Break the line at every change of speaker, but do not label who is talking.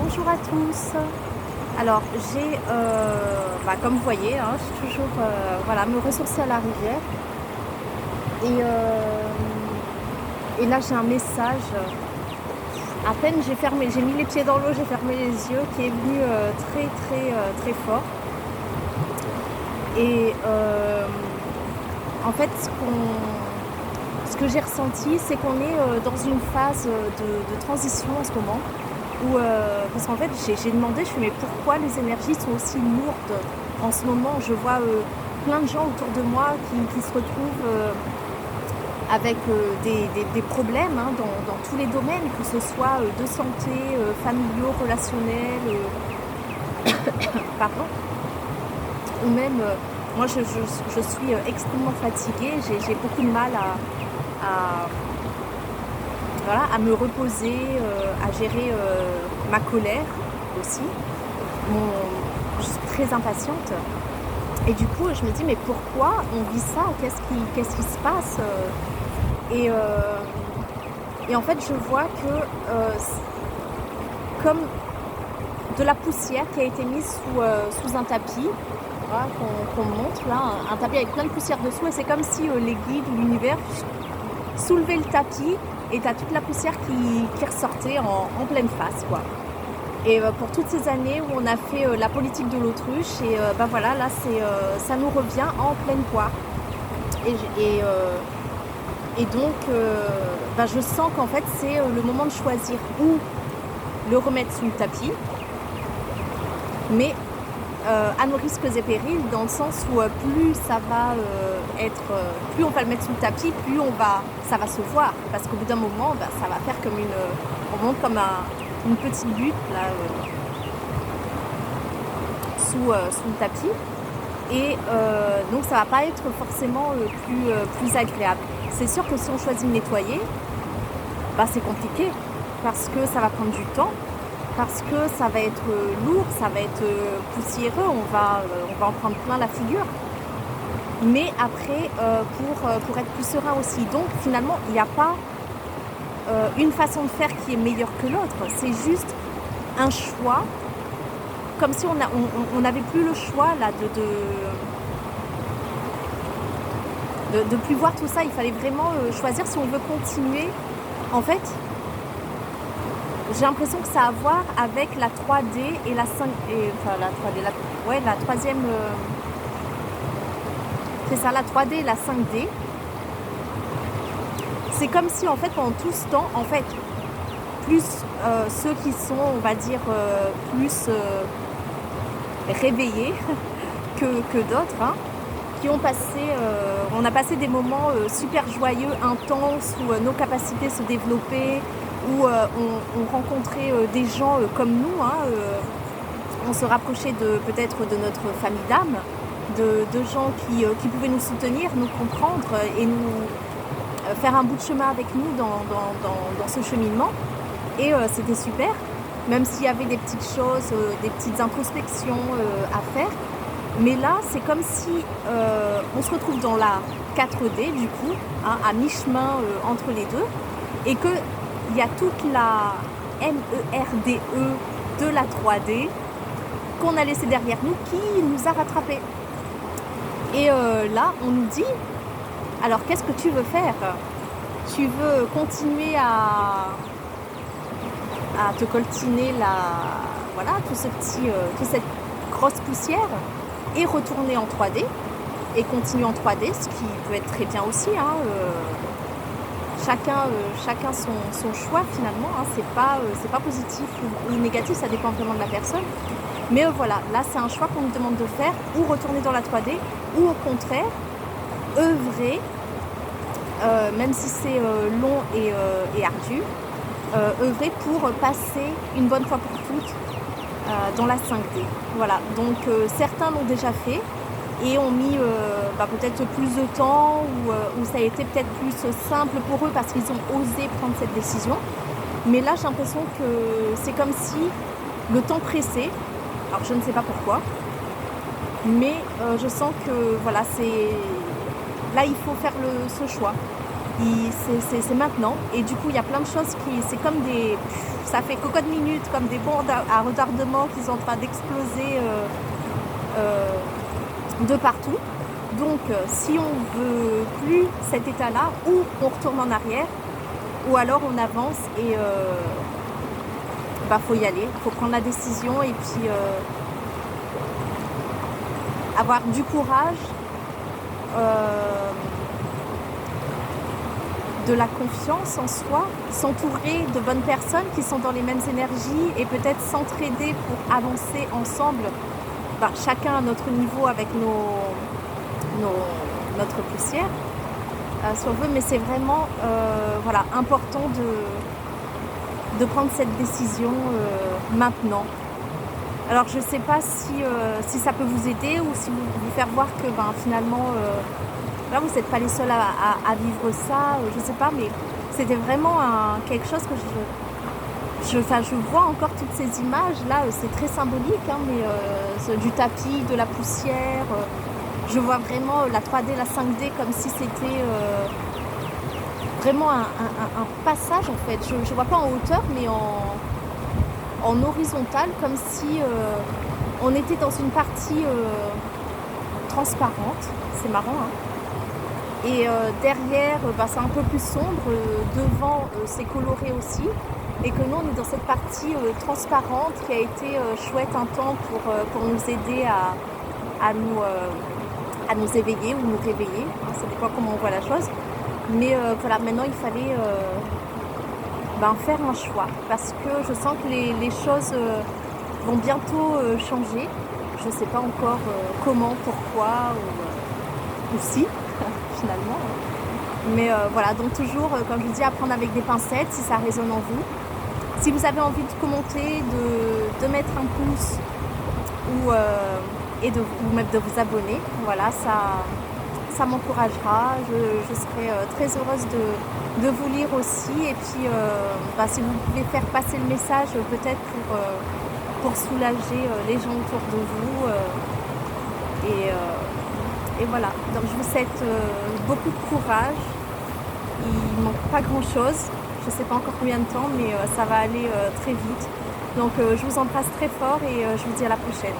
bonjour à tous. Alors comme vous voyez, hein, je suis toujours voilà, me ressourcer à la rivière. Et là j'ai un message. À peine j'ai mis les pieds dans l'eau, j'ai fermé les yeux, qui est venu très très très fort. Et en fait, ce que j'ai ressenti, c'est qu'on est dans une phase de transition en ce moment. Parce qu'en fait, j'ai demandé, je fais mais pourquoi les énergies sont aussi lourdes en ce moment? Je vois plein de gens autour de moi qui se retrouvent avec des problèmes, hein, dans tous les domaines, que ce soit de santé, familiaux, relationnels, pardon, ou même moi je suis extrêmement fatiguée, j'ai beaucoup de mal voilà, à me reposer, à gérer ma colère aussi. Je suis très impatiente. Et du coup, je me dis, mais pourquoi on vit ça? Qu'est-ce qui se passe? Et en fait, je vois que comme de la poussière qui a été mise sous un tapis, voilà, qu'on montre là, un tapis avec plein de poussière dessous, et c'est comme si les guides ou l'univers soulevaient le tapis et t'as toute la poussière qui ressortait en pleine face, quoi. Et pour toutes ces années où on a fait la politique de l'autruche, et voilà, là ça nous revient en pleine poire. Et donc je sens qu'en fait c'est le moment de choisir où le remettre sous le tapis, mais à nos risques et périls, dans le sens où plus ça va plus on va le mettre sous le tapis, plus ça va se voir, parce qu'au bout d'un moment, ça va faire comme on monte comme une petite butte là, sous le tapis, et donc ça va pas être forcément plus agréable. C'est sûr que si on choisit de nettoyer, c'est compliqué, parce que ça va prendre du temps, parce que ça va être lourd, ça va être poussiéreux, on va en prendre plein la figure. Mais après, pour être plus serein aussi. Donc finalement, il n'y a pas une façon de faire qui est meilleure que l'autre. C'est juste un choix, comme si on n'avait plus le choix là de plus voir tout ça. Il fallait vraiment choisir si on veut continuer. En fait, j'ai l'impression que ça a à voir avec la 3D et la 5... la 3D, la troisième... c'est ça, la 3D et la 5D. C'est comme si, en fait, pendant tout ce temps, en fait, plus ceux qui sont, on va dire, plus réveillés que d'autres, hein, qui ont passé... on a passé des moments super joyeux, intenses, où nos capacités se développaient, où on rencontrait des gens comme nous, hein, on se rapprochait peut-être de notre famille d'âme, de gens qui pouvaient nous soutenir, nous comprendre et nous faire un bout de chemin avec nous dans ce cheminement. Et c'était super, même s'il y avait des petites choses, des petites introspections à faire. Mais là, c'est comme si on se retrouve dans la 4D, du coup, hein, à mi-chemin entre les deux, et qu'il y a toute la MERDE de la 3D qu'on a laissé derrière nous, qui nous a rattrapés. Et là, on nous dit, alors qu'est-ce que tu veux faire? Tu veux continuer à te coltiner voilà, toute cette grosse poussière, et retourner en 3D, et continuer en 3D, ce qui peut être très bien aussi, hein, chacun son choix finalement, hein, c'est pas positif ou négatif, ça dépend vraiment de la personne. Mais voilà, là c'est un choix qu'on nous demande de faire, ou retourner dans la 3D, ou au contraire, œuvrer, même si c'est long et ardu, œuvrer pour passer une bonne fois pour toutes dans la 5D. Voilà, donc certains l'ont déjà fait et ont mis peut-être plus de temps, ou ça a été peut-être plus simple pour eux parce qu'ils ont osé prendre cette décision. Mais là, j'ai l'impression que c'est comme si le temps pressait. Alors, je ne sais pas pourquoi, mais je sens que voilà, là, il faut faire ce choix. C'est maintenant. Et du coup, il y a plein de choses c'est comme ça fait cocotte minutes, comme des bombes à retardement qui sont en train d'exploser euh, de partout. Donc, si on veut plus cet état-là, ou on retourne en arrière, ou alors on avance et faut y aller, faut prendre la décision et puis avoir du courage, de la confiance en soi, s'entourer de bonnes personnes qui sont dans les mêmes énergies et peut-être s'entraider pour avancer ensemble, chacun à notre niveau avec notre poussière, si on veut, mais c'est vraiment important de prendre cette décision maintenant. Alors je ne sais pas si ça peut vous aider ou si vous faire voir que finalement là vous n'êtes pas les seuls à vivre ça, je ne sais pas, mais c'était vraiment quelque chose que je vois encore toutes ces images là, c'est très symbolique, hein, mais du tapis, de la poussière, je vois vraiment la 3D, la 5D comme si c'était vraiment un passage en fait. Je ne vois pas en hauteur mais en horizontal, comme si on était dans une partie transparente. C'est marrant, hein. Et derrière, c'est un peu plus sombre. Devant, c'est coloré aussi. Et que nous, on est dans cette partie transparente qui a été chouette un temps pour nous aider à nous éveiller ou nous réveiller. Ça dépend comment on voit la chose. Mais maintenant, il fallait faire un choix. Parce que je sens que les choses vont bientôt changer. Je ne sais pas encore comment, pourquoi ou si, finalement. Mais donc toujours, comme je vous dis, apprendre avec des pincettes si ça résonne en vous. Si vous avez envie de commenter, de mettre un pouce et de vous abonner, voilà, ça m'encouragera. Je serai très heureuse de vous lire aussi. Et puis, si vous pouvez faire passer le message, peut-être pour soulager les gens autour de vous. Et voilà. Donc, je vous souhaite beaucoup de courage. Il ne manque pas grand-chose. Je ne sais pas encore combien de temps, mais ça va aller très vite. Donc, je vous embrasse très fort et je vous dis à la prochaine.